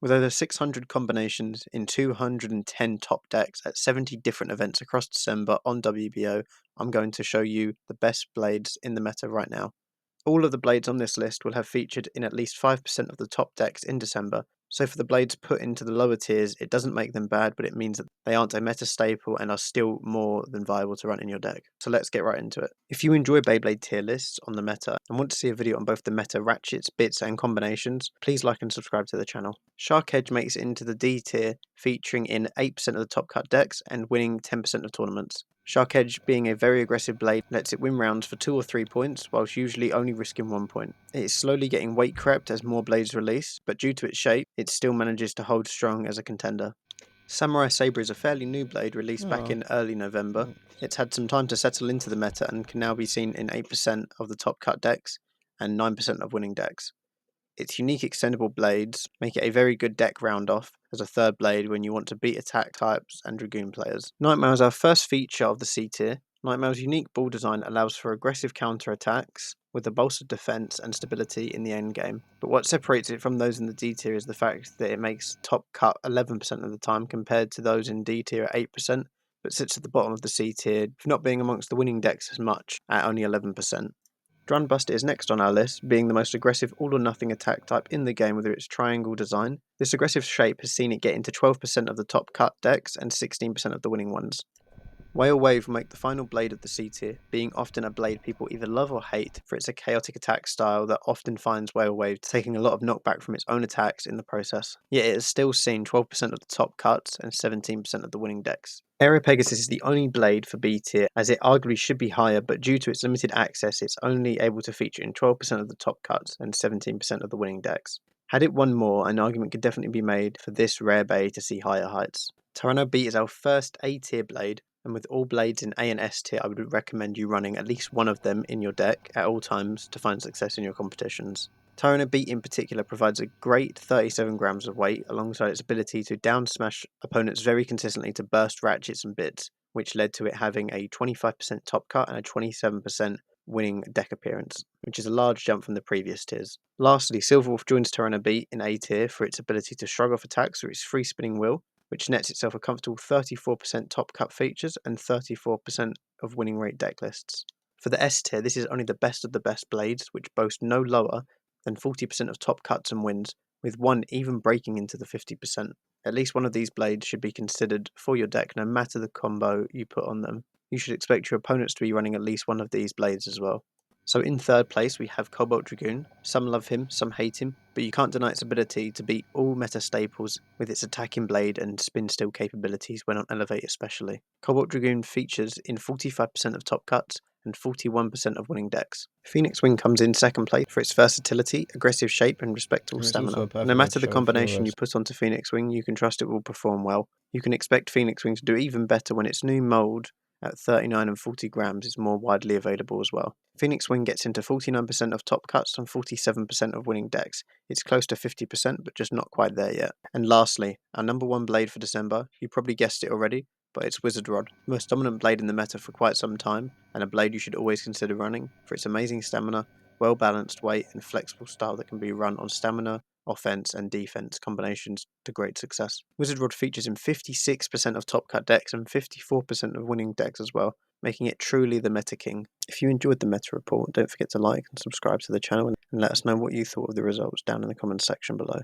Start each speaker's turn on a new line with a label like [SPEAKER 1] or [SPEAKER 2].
[SPEAKER 1] With over 600 combinations in 210 top decks at 70 different events across December on WBO, I'm going to show you the best blades in the meta right now. All of the blades on this list will have featured in at least 5% of the top decks in December, so for the blades put into the lower tiers, it doesn't make them bad, but it means that they aren't a meta staple and are still more than viable to run in your deck. So let's get right into it. If you enjoy Beyblade tier lists on the meta and want to see a video on both the meta ratchets, bits and combinations, please like and subscribe to the channel. Shark Edge makes it into the D tier, featuring in 8% of the top cut decks and winning 10% of tournaments. Shark Edge, being a very aggressive blade, lets it win rounds for 2 or 3 points, whilst usually only risking 1 point. It is slowly getting weight crept as more blades release, but due to its shape, it still manages to hold strong as a contender. Samurai Sabre is a fairly new blade released back in early November. It's had some time to settle into the meta and can now be seen in 8% of the top cut decks and 9% of winning decks. Its unique extendable blades make it a very good deck round-off as a third blade when you want to beat attack types and Dragoon players. Nightmare is our first feature of the C tier. Nightmare's unique ball design allows for aggressive counter-attacks with a bolstered defense and stability in the end game. But what separates it from those in the D tier is the fact that it makes top cut 11% of the time compared to those in D tier at 8%, but sits at the bottom of the C tier for not being amongst the winning decks as much at only 11%. Drunbuster is next on our list, being the most aggressive all-or-nothing attack type in the game with its triangle design. This aggressive shape has seen it get into 12% of the top cut decks and 16% of the winning ones. Whale Wave will make the final blade of the C tier, being often a blade people either love or hate for its a chaotic attack style that often finds Whale Wave taking a lot of knockback from its own attacks in the process. Yet it has still seen 12% of the top cuts and 17% of the winning decks. Aero Pegasus is the only blade for B tier, as it arguably should be higher, but due to its limited access, it's only able to feature in 12% of the top cuts and 17% of the winning decks. Had it won more, an argument could definitely be made for this rare bay to see higher heights. Tyranno Beat is our first A tier blade, and with all blades in A and S tier, I would recommend you running at least one of them in your deck at all times to find success in your competitions. Tyranno Beat in particular provides a great 37 grams of weight alongside its ability to down smash opponents very consistently to burst ratchets and bits, which led to it having a 25% top cut and a 27% winning deck appearance, which is a large jump from the previous tiers. Lastly, Silverwolf joins Tyranno Beat in A tier for its ability to shrug off attacks through its free spinning wheel, which nets itself a comfortable 34% top cut features and 34% of winning rate deck lists. For the S tier, this is only the best of the best blades, which boast no lower than 40% of top cuts and wins, with one even breaking into the 50%. At least one of these blades should be considered for your deck no matter the combo you put on them. You should expect your opponents to be running at least one of these blades as well. So in third place we have Cobalt Dragoon. Some love him, some hate him, but you can't deny its ability to beat all meta staples with its attacking blade and spin steel capabilities when on Elevate especially. Cobalt Dragoon features in 45% of top cuts and 41% of winning decks. Phoenix Wing comes in second place for its versatility, aggressive shape and respectable
[SPEAKER 2] And it's also
[SPEAKER 1] stamina.
[SPEAKER 2] a perfect
[SPEAKER 1] No
[SPEAKER 2] way
[SPEAKER 1] matter
[SPEAKER 2] to
[SPEAKER 1] the
[SPEAKER 2] show
[SPEAKER 1] combination you
[SPEAKER 2] Tierlist.
[SPEAKER 1] put onto Phoenix Wing, you can trust it will perform well. You can expect Phoenix Wing to do even better when its new mould at 39 and 40 grams is more widely available as well. Phoenix Wing gets into 49% of top cuts and 47% of winning decks. It's close to 50%, but just not quite there yet. And lastly, our number one blade for December, you probably guessed it already, but it's Wizard Rod, the most dominant blade in the meta for quite some time, and a blade you should always consider running for its amazing stamina, well-balanced weight, and flexible style that can be run on stamina, offense, and defense combinations to great success. Wizard Rod features in 56% of top cut decks and 54% of winning decks as well, making it truly the meta king. If you enjoyed the meta report, don't forget to like and subscribe to the channel and let us know what you thought of the results down in the comments section below.